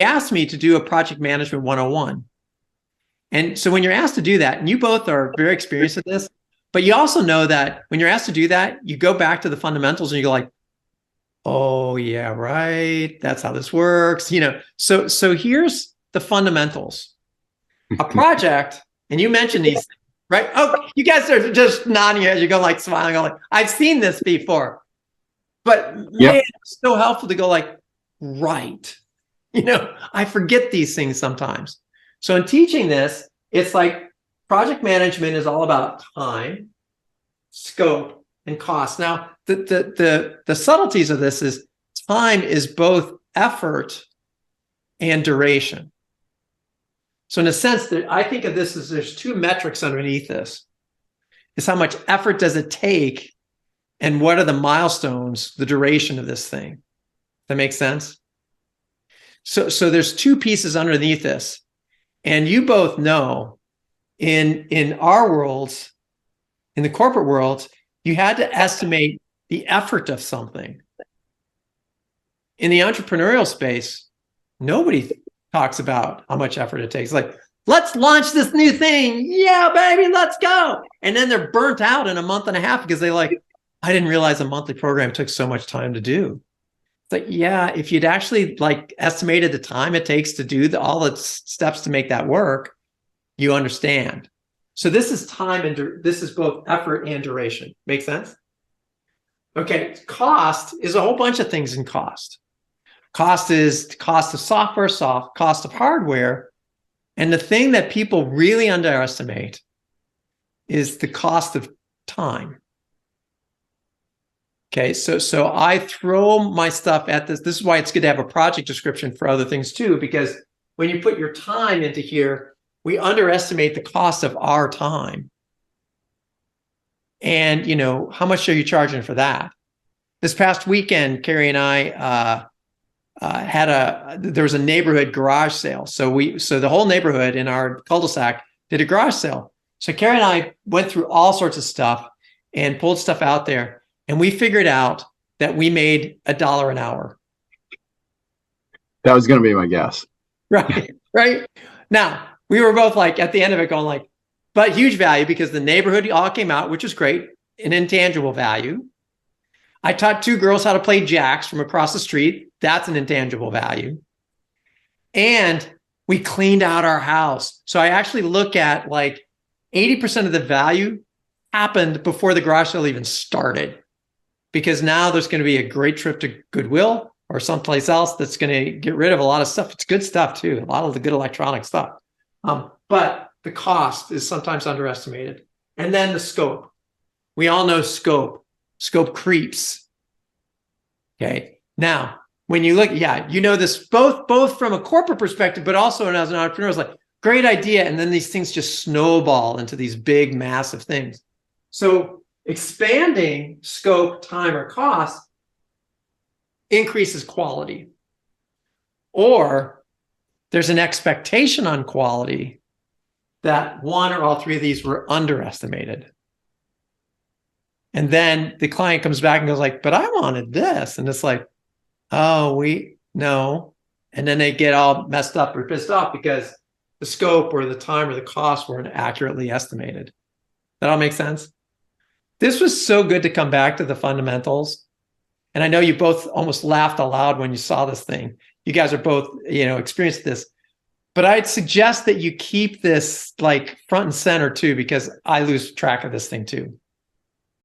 asked me to do a project management 101. And so when you're asked to do that, and you both are very experienced at this, but you also know that when you're asked to do that, you go back to the fundamentals and you go like, oh yeah, right. That's how this works. So here's the fundamentals. A project, and you mentioned these, right? Oh, you guys are just nodding your head. You go like smiling, going like, I've seen this before. But man, it's so helpful to go like, right. I forget these things sometimes. So in teaching this, it's like project management is all about time, scope, and cost. Now, the subtleties of this is time is both effort and duration. So in a sense, that I think of this as there's two metrics underneath this. It's how much effort does it take and what are the milestones, the duration of this thing. That makes sense? So there's two pieces underneath this. And you both know in our worlds, in the corporate world, you had to estimate the effort of something. In the entrepreneurial space, nobody talks about how much effort it takes. Like, let's launch this new thing. Yeah, baby, let's go. And then they're burnt out in a month and a half because they like, I didn't realize a monthly program took so much time to do. It's like, yeah, if you'd actually like estimated the time it takes to do all the steps to make that work, you understand. So this is time and this is both effort and duration. Make sense? Okay, cost is a whole bunch of things in cost. Cost is cost of software, cost of hardware. And the thing that people really underestimate is the cost of time. Okay, so I throw my stuff at this. This is why it's good to have a project description for other things too, because when you put your time into here, we underestimate the cost of our time. And, how much are you charging for that? This past weekend, Carrie and I there was a neighborhood garage sale. So the whole neighborhood in our cul-de-sac did a garage sale. So Carrie and I went through all sorts of stuff and pulled stuff out there. And we figured out that we made $1 an hour. That was going to be my guess. Right. Now, we were both like, at the end of it going like, but huge value because the neighborhood all came out, which was great, an intangible value. I taught 2 girls how to play jacks from across the street. That's an intangible value. And we cleaned out our house. So I actually look at like 80% of the value happened before the garage sale even started. Because now there's going to be a great trip to Goodwill or someplace else that's going to get rid of a lot of stuff. It's good stuff too, a lot of the good electronic stuff. But the cost is sometimes underestimated. And then the scope. We all know scope. Scope creeps. Okay. Now, when you look, this both from a corporate perspective, but also as an entrepreneur, it's like, great idea. And then these things just snowball into these big, massive things. So expanding scope, time, or cost increases quality. Or there's an expectation on quality that one or all three of these were underestimated. And then the client comes back and goes like, but I wanted this. And it's like, oh, no. And then they get all messed up or pissed off because the scope or the time or the cost weren't accurately estimated. That all makes sense? This was so good to come back to the fundamentals. And I know you both almost laughed aloud when you saw this thing. You guys are both, experienced this. But I'd suggest that you keep this like front and center too, because I lose track of this thing too.